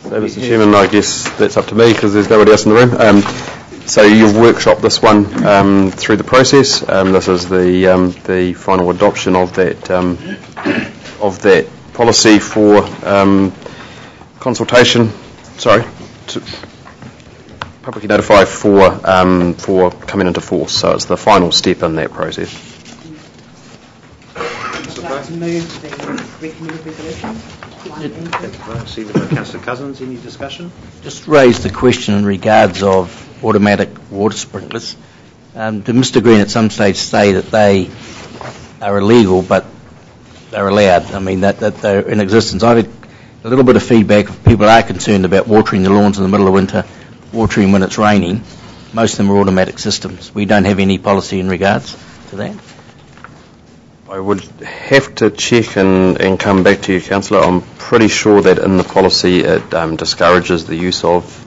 So, Mr. Chairman, I guess that's up to me because there's nobody else in the room. So you've workshopped this one through the process. This is the final adoption of that policy for consultation. To publicly notify for coming into force. So it's the final step in that process. Would you like to move the recommended resolution? Seconded by Councillor Cousins. Any discussion? Just raise the question in regards of automatic water sprinklers. Did Mr. Green at some stage say that they are illegal, but they're allowed? I mean, that they're in existence. I've had a little bit of feedback. People are concerned about watering the lawns in the middle of winter, watering when it's raining. Most of them are automatic systems. We don't have any policy in regards to that. I would have to check and come back to you, Councillor. I'm pretty sure that in the policy it discourages the use of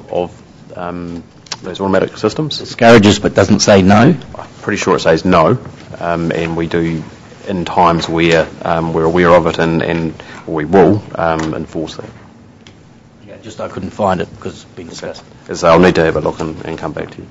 those automatic systems. Discourages but doesn't say no? I'm pretty sure it says no, and we do in times where we're aware of it and we will enforce that. Yeah, just I couldn't find it because it's been discussed. So I'll need to have a look and come back to you.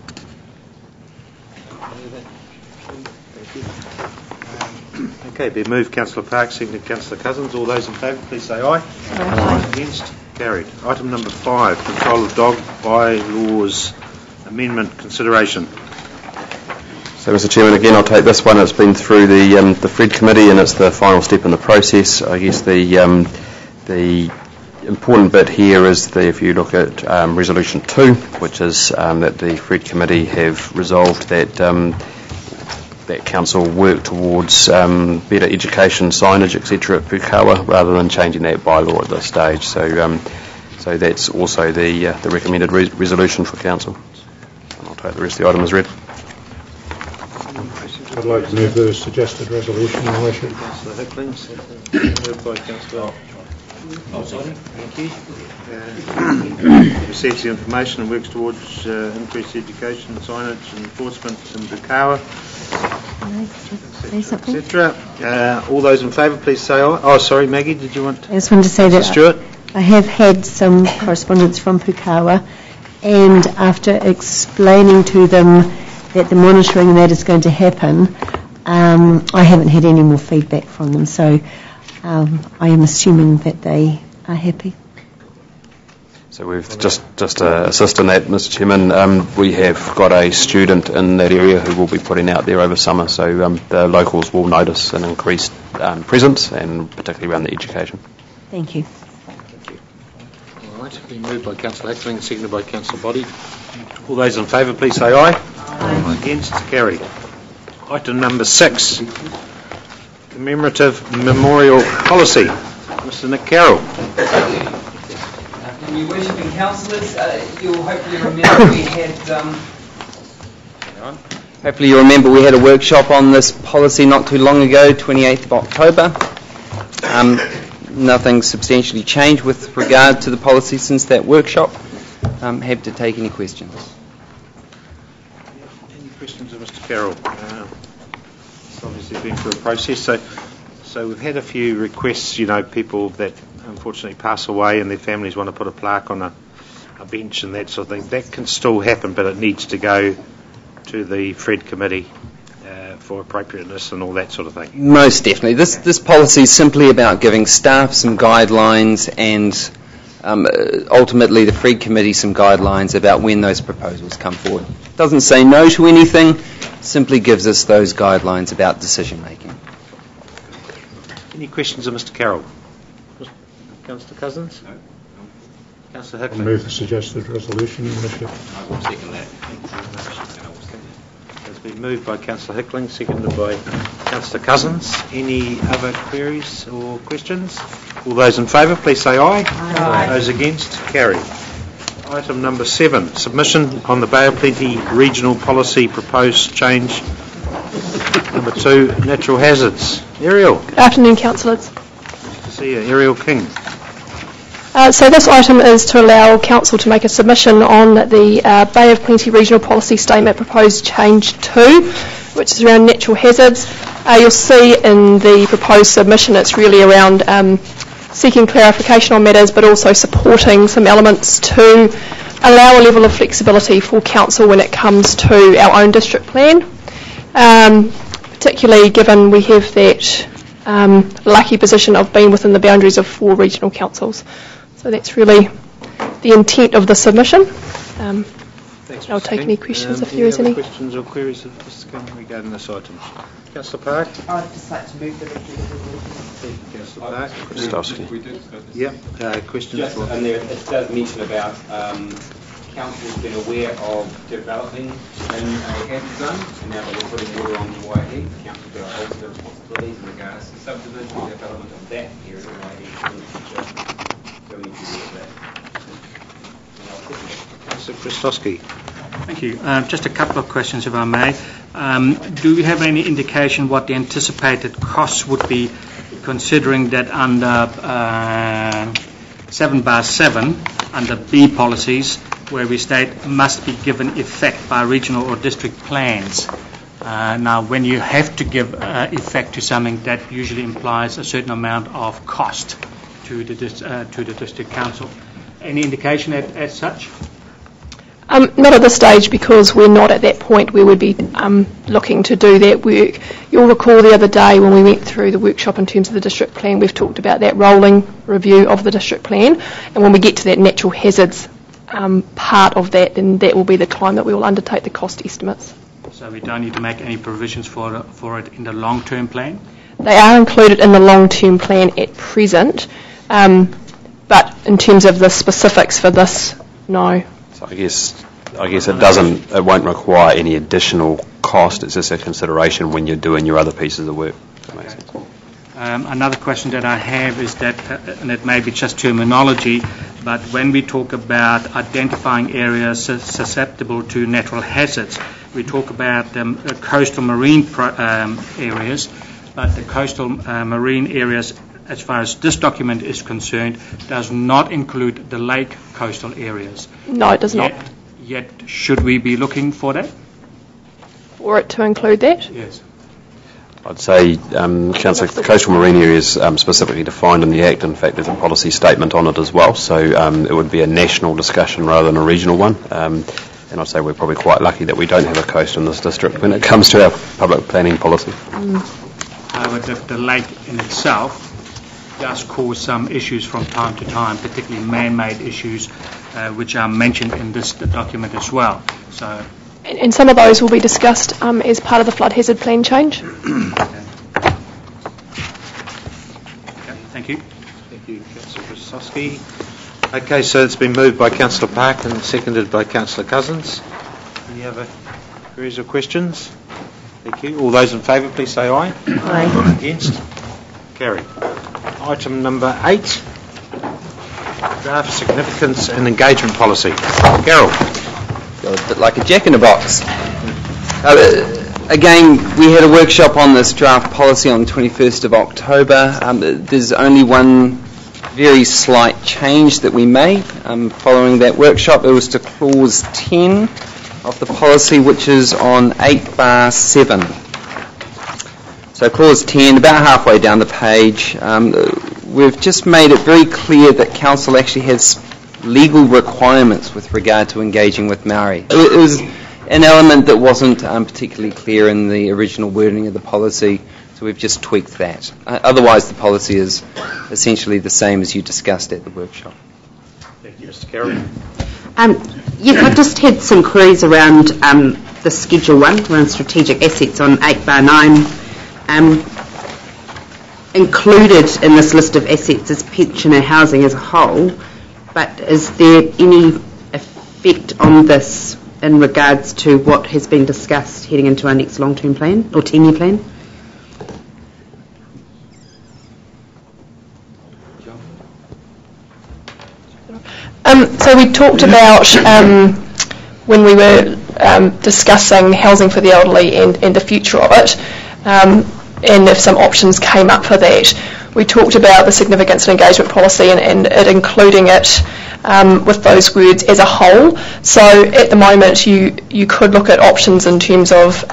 Okay, been moved. Councillor Park, seconded Councillor Cousins. All those in favour, please say aye. Aye. Against? Carried. Item number 5, control of dog bylaws amendment consideration. So, Mr. Chairman, again, I'll take this one. It's been through the Fred Committee, and it's the final step in the process. I guess the important bit here is if you look at Resolution 2, which is that the Fred Committee have resolved that that Council work towards better education, signage, etc. at Pukawa, rather than changing that bylaw at this stage. So that's also the recommended resolution for Council. And I'll take the rest of the item as read. I'd like to move the suggested resolution, Your Worship. Councillor Hickling, moved by Councillor. Thank you. Receives the information and works towards increased education, signage, and enforcement in Pukawa, etc. All those in favour, please say aye. Oh, sorry, Maggie, did you want? I just wanted to say that Stuart? I have had some correspondence from Pukawa, and after explaining to them that the monitoring and that is going to happen, I haven't had any more feedback from them, so I am assuming that they are happy. So we've just to assist in that, Mr. Chairman, we have got a student in that area who will be putting out there over summer, so the locals will notice an increased presence, and particularly around the education. Thank you. Thank you. All right, been moved by Councillor Hickling, seconded by Councillor Body. All those in favour, please say aye. Aye. Against? Carried. Item number 6, commemorative memorial policy. Mr. Nick Carroll. Your Worship and Councillors, you'll hopefully remember we had a workshop on this policy not too long ago, 28th of October. Nothing substantially changed with regard to the policy since that workshop. Happy to take any questions. Any questions of Mr. Carroll? It's obviously been through a process. So we've had a few requests, people that unfortunately pass away and their families want to put a plaque on a bench and that sort of thing. That can still happen, but it needs to go to the Fred Committee for appropriateness and all that sort of thing. Most definitely. This policy is simply about giving staff some guidelines and ultimately the Fred Committee some guidelines about when those proposals come forward. It doesn't say no to anything, simply gives us those guidelines about decision making. Any questions of Mr. Carroll? Councillor Cousins? No. Councillor Hickling? I'll move the suggested resolution, Your Worship. I will second that. Thank you very much. It's been moved by Councillor Hickling, seconded by Councillor Cousins. Any other queries or questions? All those in favour, please say aye. Aye. Those against, carried. Item number 7, submission on the Bay of Plenty Regional Policy proposed change. Number 2, natural hazards. Ariel. Good afternoon, Councillors. Nice to see you. Ariel King. So this item is to allow Council to make a submission on the Bay of Plenty Regional Policy Statement proposed change 2, which is around natural hazards. You'll see in the proposed submission it's really around seeking clarification on matters, but also supporting some elements to allow a level of flexibility for council when it comes to our own district plan, particularly given we have that lucky position of being within the boundaries of 4 regional councils. So that's really the intent of the submission. Thanks, I'll Mr. take King. any questions if there is any. Questions or queries of Mr. King regarding this item? Councillor Park? I'd just like to move the resolution. Thank you, Councillor Park. Christowski. Yep. Questions? Just, and there, it does mention about council's been aware of developing in a hazard zone, and now that we're putting water on the whai, council will hold their responsibilities in regards to subdivision and development of that area of whai in the future. So we need to do that. Councillor Christowski. Thank you. Just a couple of questions, if I may. Do we have any indication what the anticipated costs would be, considering that under 7/7, under B policies, where we state must be given effect by regional or district plans? Now, when you have to give effect to something, that usually implies a certain amount of cost to the district council. Any indication as such? Not at this stage, because we're not at that point where we'd be looking to do that work. You'll recall the other day when we went through the workshop in terms of the district plan, we've talked about that rolling review of the district plan, and when we get to that natural hazards part of that, then that will be the time that we will undertake the cost estimates. So we don't need to make any provisions for it in the long-term plan? They are included in the long-term plan at present, but in terms of the specifics for this, no. So I guess it won't require any additional cost. It's just a consideration when you're doing your other pieces of work. That makes sense. Another question that I have is that, and it may be just terminology, but when we talk about identifying areas susceptible to natural hazards, we talk about coastal marine areas, but the coastal marine areas, as far as this document is concerned, does not include the lake coastal areas. No, it does not. Yet, should we be looking for that? For it to include that? Yes. I'd say, Councillor, the coastal marine area is specifically defined in the Act. In fact, there's a policy statement on it as well, so it would be a national discussion rather than a regional one. And I'd say we're probably quite lucky that we don't have a coast in this district when it comes to our public planning policy. However, the lake in itself does cause some issues from time to time, particularly man-made issues, which are mentioned in this document as well. So, and some of those will be discussed as part of the flood hazard plan change. Okay, thank you. Thank you, Councillor Christowski. Okay, so it's been moved by Councillor Park and seconded by Councillor Cousins. Any other queries or questions? Thank you. All those in favour, please say aye. Aye. Against? Carried. Item number 8, draft significance and engagement policy. Carol. A bit like a jack in a box. Again, we had a workshop on this draft policy on the 21st of October. There's only one very slight change that we made following that workshop. It was to clause 10 of the policy, which is on 8/7. So clause 10, about halfway down the page, we've just made it very clear that council actually has legal requirements with regard to engaging with Maori. It was an element that wasn't particularly clear in the original wording of the policy, so we've just tweaked that. Otherwise, the policy is essentially the same as you discussed at the workshop. Thank you, Mr. Carroll. Yes, I just had some queries around the Schedule 1, around strategic assets on 8/9. Included in this list of assets is pensioner housing as a whole, but is there any effect on this in regards to what has been discussed heading into our next long-term plan or 10-year plan? So we talked about when we were discussing housing for the elderly and the future of it, and if some options came up for that, we talked about the significance of engagement policy and it including it with those words as a whole. So at the moment you could look at options in terms of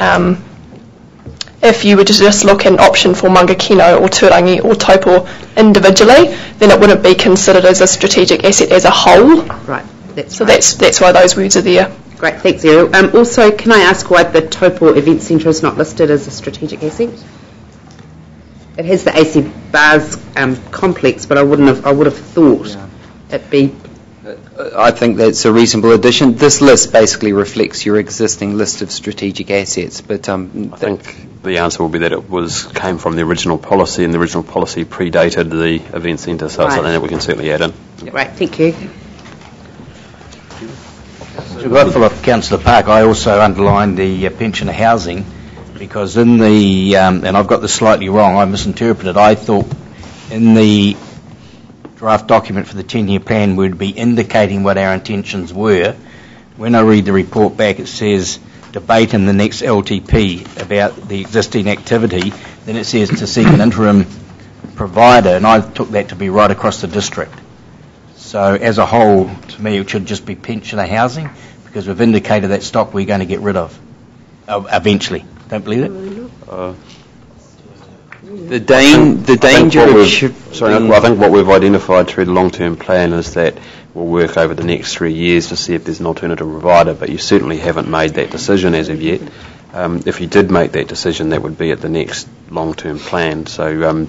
if you were to just look at an option for Mangakino or Turangi or Taupo individually, then it wouldn't be considered as a strategic asset as a whole. Right. So that's why those words are there. Great, thanks, Ariel. Also, can I ask why the Taupo Event Centre is not listed as a strategic asset? It has the AC Bars complex, but I would have thought it'd be. I think that's a reasonable addition. This list basically reflects your existing list of strategic assets, but I think the answer will be that it came from the original policy, and the original policy predated the event centre, so it's something that we can certainly add in. Right, thank you. To go follow up Councillor Park, I also underlined the pensioner housing, because in the, and I've got this slightly wrong, I misinterpreted, I thought in the draft document for the 10-year plan we'd be indicating what our intentions were. When I read the report back, it says debate in the next LTP about the existing activity, then it says to seek an interim provider, and I took that to be right across the district. So as a whole, to me, it should just be pensioner housing, because we've indicated that stock we're going to get rid of eventually. Don't believe it? the danger of... I think what we've identified through the long-term plan is that we'll work over the next 3 years to see if there's an alternative provider, but you certainly haven't made that decision as of yet. If you did make that decision, that would be at the next long-term plan. So,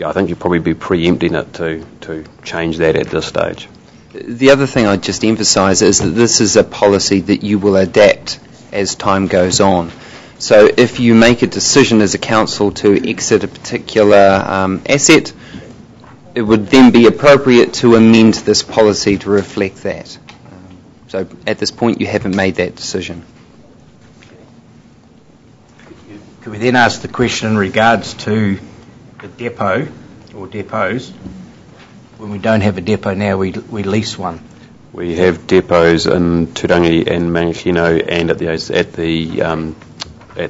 I think you'd probably be preempting it to change that at this stage. The other thing I'd just emphasise is that this is a policy that you will adapt as time goes on. So if you make a decision as a council to exit a particular asset, it would then be appropriate to amend this policy to reflect that. So at this point you haven't made that decision. Could we then ask the question in regards to the depot or depots? When we don't have a depot now, we lease one. We have depots in Turangi and Mangakino and at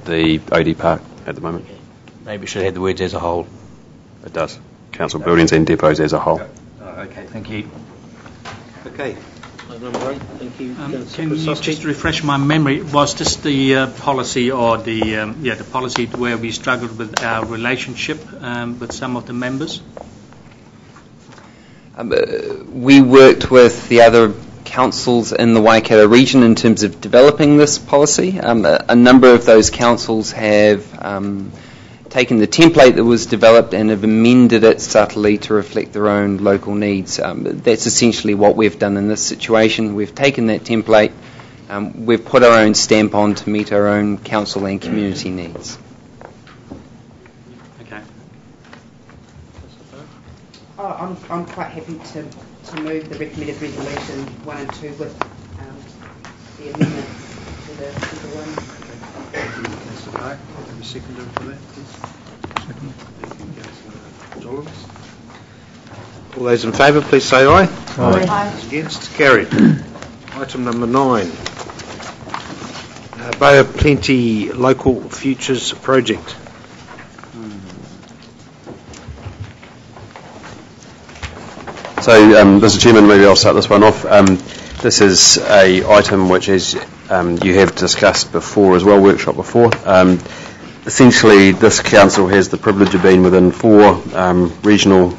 the OD Park at the moment. Maybe we should have the words as a whole. It does. Council buildings and depots as a whole. Okay, thank you. Okay. Number 8, thank you. Can you just refresh my memory? Was this the policy or the policy where we struggled with our relationship with some of the members? We worked with the other councils in the Waikato region in terms of developing this policy. A number of those councils have taken the template that was developed and have amended it subtly to reflect their own local needs. That's essentially what we've done in this situation. We've taken that template, we've put our own stamp on to meet our own council and community needs. Okay. I'm quite happy to move the recommended resolution 1 and 2 with the amendment to the one. Thank you, Councillor Park. Have you seconded for that, please? Second. Thank you, Councillor Dollars. All those in favour, please say aye. Aye. Against? Carried. Item number 9. Bay of Plenty Local Futures Project. So, Mr. Chairman, maybe I'll start this one off. This is a item which, as you have discussed before as well, workshop before. Essentially, this council has the privilege of being within 4 regional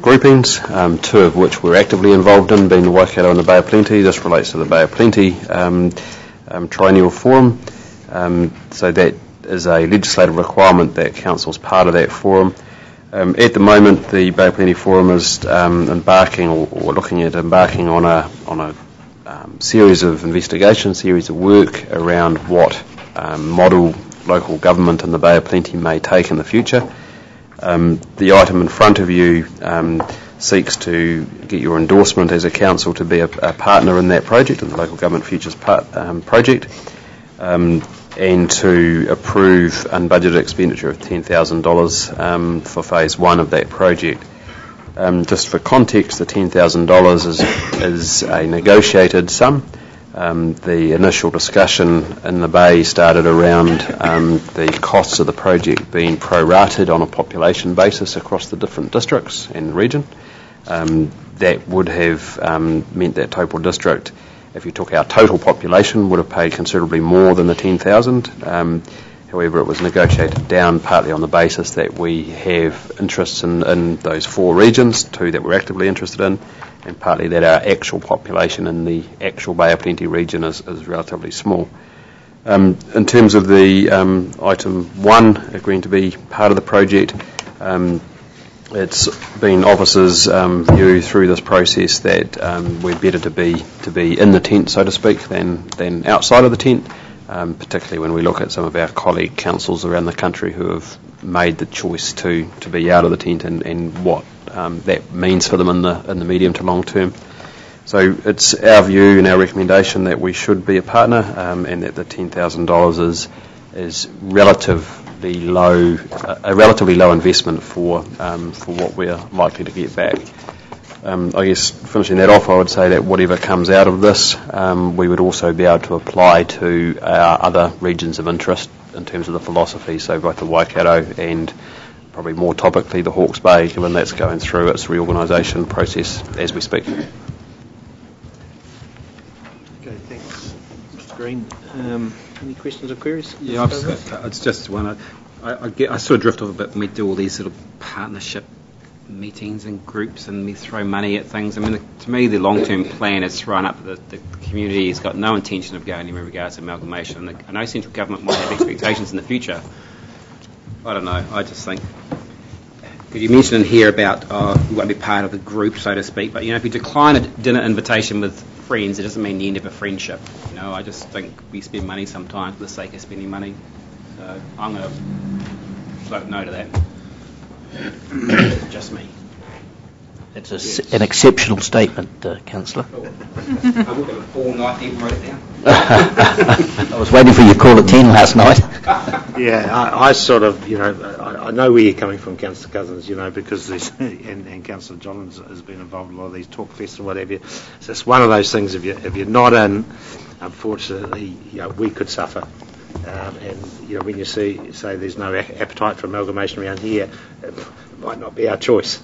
groupings, 2 of which we're actively involved in, being the Waikato and the Bay of Plenty. This relates to the Bay of Plenty Triennial Forum. So that is a legislative requirement that council's part of that forum. At the moment, the Bay of Plenty Forum is embarking or looking at embarking on a series of investigations, series of work around what model local government in the Bay of Plenty may take in the future. The item in front of you seeks to get your endorsement as a council to be a partner in that project, in the Local Government Futures project, and to approve unbudgeted expenditure of $10,000 for phase 1 of that project. Just for context, the $10,000 is a negotiated sum. The initial discussion in the Bay started around the costs of the project being prorated on a population basis across the different districts and the region. That would have meant that Taupo District, if you took our total population, would have paid considerably more than the $10,000. However, it was negotiated down partly on the basis that we have interests in those 4 regions, 2 that we're actively interested in, and partly that our actual population in the actual Bay of Plenty region is relatively small. In terms of the item 1, agreeing to be part of the project, it's been officers' view through this process that we're better to be in the tent, so to speak, than outside of the tent, particularly when we look at some of our colleague councils around the country who have made the choice to be out of the tent and what that means for them in the medium to long term. So it's our view and our recommendation that we should be a partner, and that the $10,000 is relatively low, a relatively low investment for what we're likely to get back. I guess finishing that off, I would say that whatever comes out of this, we would also be able to apply to our other regions of interest in terms of the philosophy, so both the Waikato and probably more topically the Hawke's Bay, given that's going through its reorganisation process as we speak. Okay, thanks, Mr. Green. Any questions or queries? Yeah, it's just one. I sort of drift off a bit when we do all these sort of partnership meetings and groups and we throw money at things. I mean, to me, the long-term plan is thrown up. The community has got no intention of going anywhere in regards to amalgamation. I know central government might have expectations in the future. I don't know. I just think, because you mentioned in here about you won't be part of the group, so to speak, but, if you decline a dinner invitation with friends, it doesn't mean the end of a friendship. I just think we spend money sometimes for the sake of spending money. So I'm going to vote no to that. Just me. It's an exceptional statement, Councillor. I woke up all night and wrote it down. I was waiting for you to call at 10 last night. Yeah, I sort of, I know where you're coming from, Councillor Cousins, because there's, and Councillor Johns has been involved in a lot of these talk fests and whatever. So it's one of those things, if you're not in, unfortunately, we could suffer. And when you say there's no appetite for amalgamation around here, it might not be our choice.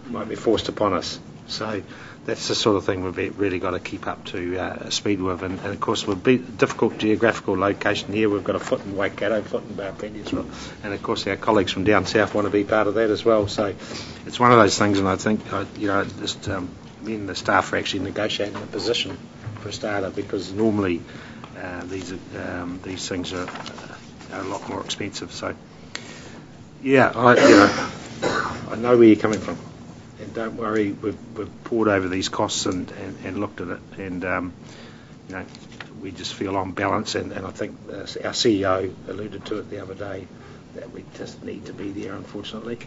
It might be forced upon us. So that's the sort of thing we've really got to keep up to speed with. And of course, with a difficult geographical location here, we've got a foot in Waikato, foot in Bay of Plenty as well. And of course, our colleagues from down south want to be part of that as well. So it's one of those things, and I think just me and the staff are actually negotiating a position for a starter, because normally these things are a lot more expensive. So yeah, I know where you're coming from, and don't worry, we've poured over these costs and looked at it, and we just feel on balance, and I think our CEO alluded to it the other day, that we just need to be there, unfortunately.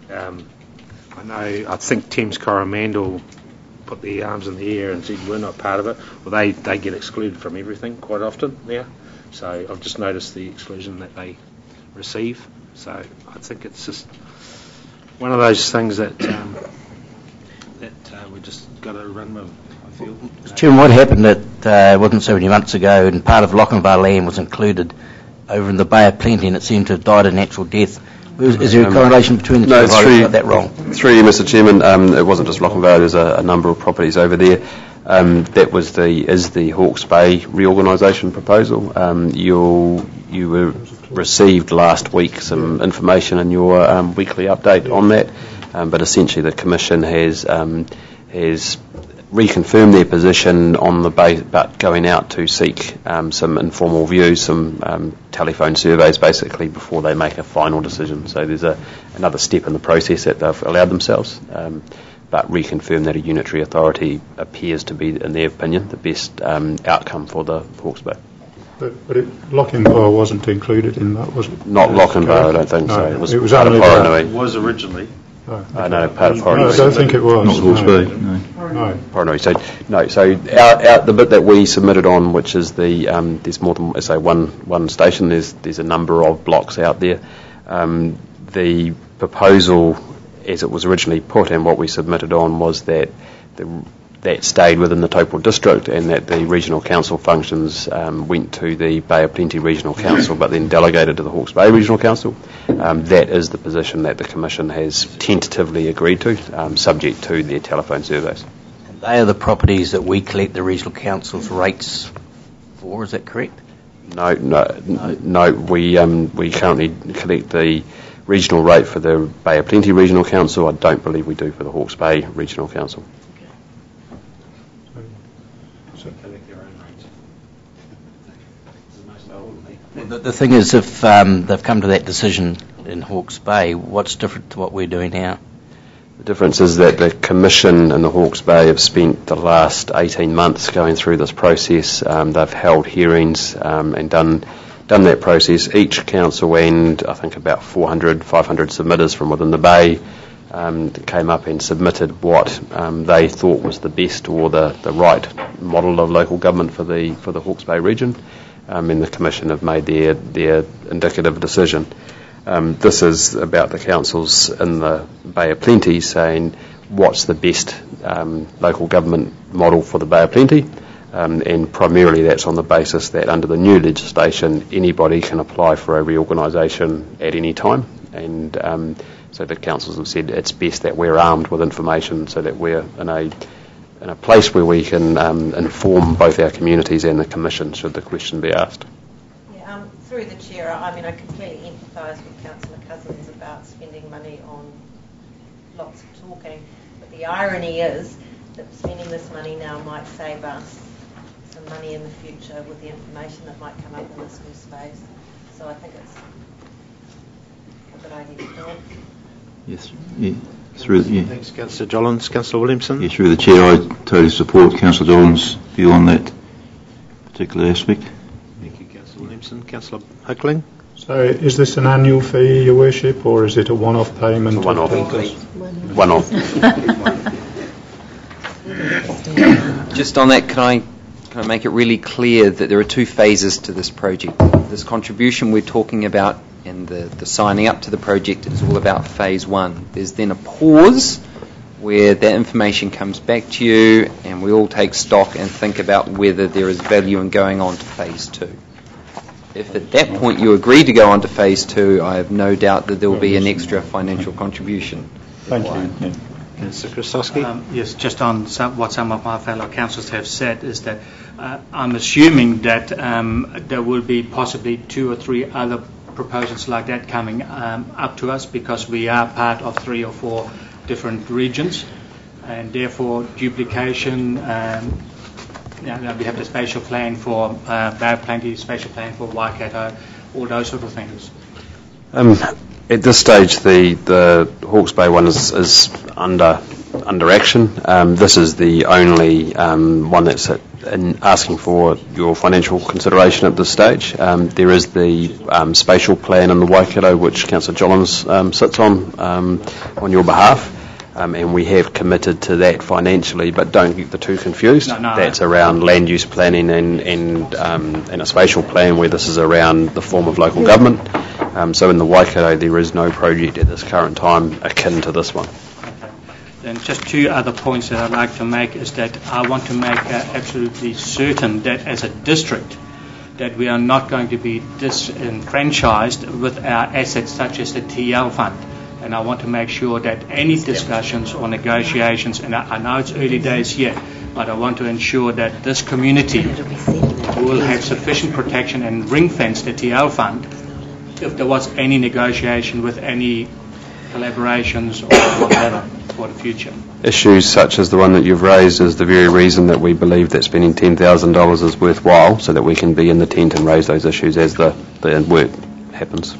I think Thames Coromandel put their arms in the air and said we're not part of it. Well, they get excluded from everything quite often now. So I've just noticed the exclusion that they receive. So I think it's just one of those things that we just got to run with, I feel. Chairman, what happened that wasn't so many months ago, and part of Lochinvar land was included over in the Bay of Plenty, and it seemed to have died a natural death. Is there a correlation between the two? No, I got that wrong. Through you, Mr. Chairman, it wasn't just Lochinvar, there's a number of properties over there. That was the Hawke's Bay reorganisation proposal. You received last week some information in your weekly update on that, but essentially the Commission has reconfirmed their position on the base, but going out to seek some informal views, some telephone surveys basically before they make a final decision. So there's another step in the process that they've allowed themselves, but reconfirm that a unitary authority appears to be, in their opinion, the best outcome for the Hawke's Bay. But Lochinvar wasn't included in that, was it? Not Lochinvar, I don't think so. It was part of Poronui. It was originally. I know, part of Poronui. No, I don't think it was. Not Hawke's Bay, no. Poronui. So the bit that we submitted on, which is there's more than, say, one station. There's a number of blocks out there. The proposal, as it was originally put, and what we submitted on, was that that stayed within the Taupo District, and that the regional council functions went to the Bay of Plenty Regional Council, but then delegated to the Hawke's Bay Regional Council. That is the position that the Commission has tentatively agreed to, subject to their telephone surveys. And they are the properties that we collect the regional council's rates for, is that correct? No. We currently collect the regional rate for the Bay of Plenty Regional Council. I don't believe we do for the Hawke's Bay Regional Council. The thing is, if they've come to that decision in Hawke's Bay, what's different to what we're doing now? The difference is that the Commission in the Hawke's Bay have spent the last 18 months going through this process. They've held hearings and done that process. Each council and I think about 400, 500 submitters from within the Bay came up and submitted what they thought was the best or the right model of local government for the Hawke's Bay region. And the Commission have made their indicative decision. This is about the councils in the Bay of Plenty saying what's the best local government model for the Bay of Plenty, and primarily that's on the basis that under the new legislation anybody can apply for a reorganisation at any time, and so the councils have said it's best that we're armed with information so that we're in a place where we can inform both our communities and the Commission should the question be asked. Through the Chair, I completely empathise with Councillor Cousins about spending money on lots of talking, but the irony is that spending this money now might save us some money in the future with the information that might come up in this new space. So I think it's a good idea to do it. Yes, yeah. Thanks, Councillor Jollins. Councillor Williamson? Yeah, through the Chair, I totally support Councillor Jollins' view on that particular aspect. Thank you, Councillor Williamson. Councillor Hickling? So is this an annual fee, Your Worship, or is it a one-off payment? It's a one-off. Just on that, can I make it really clear that there are two phases to this project? This contribution we're talking about and the signing up to the project is all about phase one. There's then a pause where that information comes back to you and we all take stock and think about whether there is value in going on to phase two. If at that point you agree to go on to phase two, I have no doubt that there will be an extra financial contribution. Thank you. Yeah. Councillor Krasowski? Yes, just on what some of my fellow councillors have said is that I'm assuming that there will be possibly 2 or 3 other proposals like that coming up to us because we are part of 3 or 4 different regions and therefore duplication. We have the spatial plan for Bay of Plenty, spatial plan for Waikato, all those sort of things. At this stage, the Hawke's Bay one is under action. This is the only one that's asking for your financial consideration at this stage. There is the spatial plan in the Waikato, which Councillor Jollins sits on your behalf. And we have committed to that financially, but don't get the two confused. No. That's around land use planning and a spatial plan where this is around the form of local government. So in the Waikato there is no project at this current time akin to this one. Okay. Then just 2 other points that I'd like to make is that I want to make absolutely certain that as a district that we are not going to be disenfranchised with our assets such as the TL fund. And I want to make sure that any discussions or negotiations, and I know it's early days yet, but I want to ensure that this community will have sufficient protection and ring-fence the TL fund if there was any negotiation with any collaborations or whatever for the future. Issues such as the one that you've raised is the very reason that we believe that spending $10,000 is worthwhile, so that we can be in the tent and raise those issues as the work happens.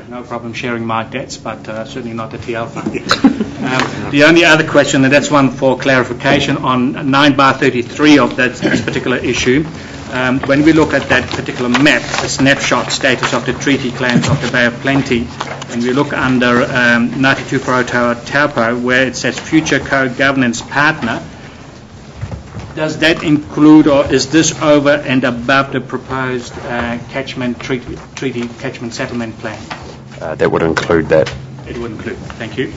No problem sharing my debts, but certainly not the TL fund. The only other question, and that's one for clarification, on 9/33 of that particular issue, when we look at that particular map, the snapshot status of the treaty claims of the Bay of Plenty, and we look under 92 Taupo, where it says future co-governance partner, does that include, or is this over and above the proposed catchment treaty catchment settlement plan? That would include that. It would include. Thank you.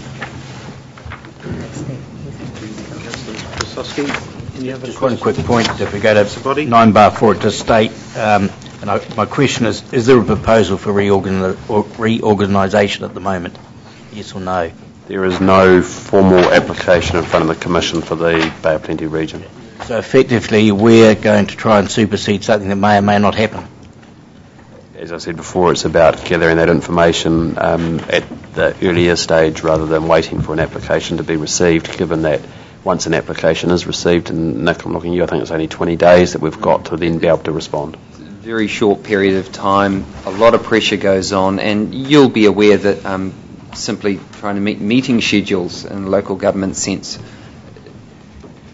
Just one quick point. If we go to 9/4, it does state, my question is there a proposal for reorganisation at the moment? Yes or no? There is no formal application in front of the Commission for the Bay of Plenty region. So effectively we're going to try and supersede something that may or may not happen. As I said before, it's about gathering that information at the earlier stage rather than waiting for an application to be received, given that once an application is received, and Nick, I'm looking at you, I think it's only 20 days that we've got to then be able to respond. Very short period of time, a lot of pressure goes on, and you'll be aware that simply trying to meet meeting schedules in a local government sense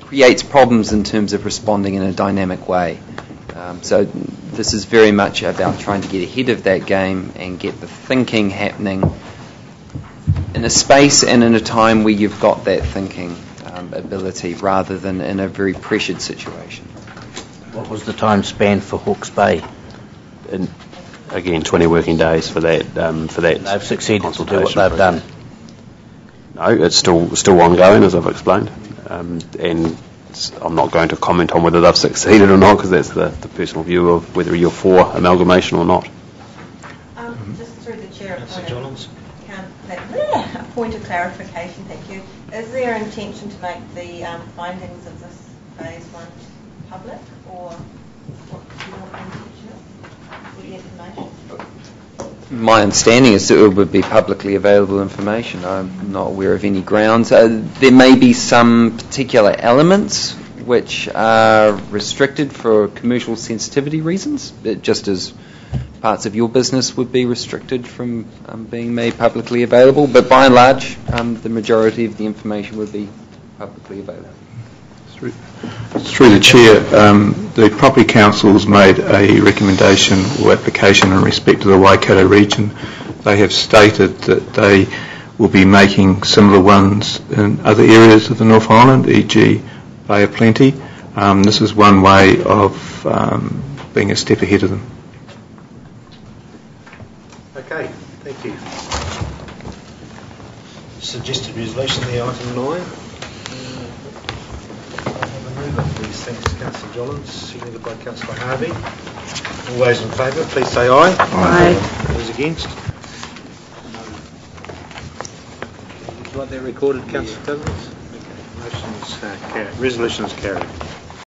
creates problems in terms of responding in a dynamic way. So this is very much about trying to get ahead of that game and get the thinking happening in a space and in a time where you've got that thinking ability rather than in a very pressured situation. What was the time span for Hawke's Bay? And again, 20 working days for that. They've succeeded to do what they've done. No, it's still ongoing, as I've explained, and I'm not going to comment on whether they've succeeded or not, because that's the personal view of whether you're for amalgamation or not. Just through the chair, Councillor a point of clarification, thank you. Is there intention to make the findings of this phase 1 public, or what do you want the intention of the information? My understanding is that it would be publicly available information. I'm not aware of any grounds. There may be some particular elements which are restricted for commercial sensitivity reasons, just as parts of your business would be restricted from being made publicly available. But by and large, the majority of the information would be publicly available. Through the Chair, the Property Council's made a recommendation or application in respect to the Waikato region. They have stated that they will be making similar ones in other areas of the North Island, e.g. Bay of Plenty. This is one way of being a step ahead of them. Okay, thank you. Suggested resolution there, item 9. Please, thanks, Councillor Jollins, seconded by Councillor Harvey. All those in favour, please say aye. Aye. Those against? Would you like that recorded, Councillor Cousins? Okay. Resolution is carried.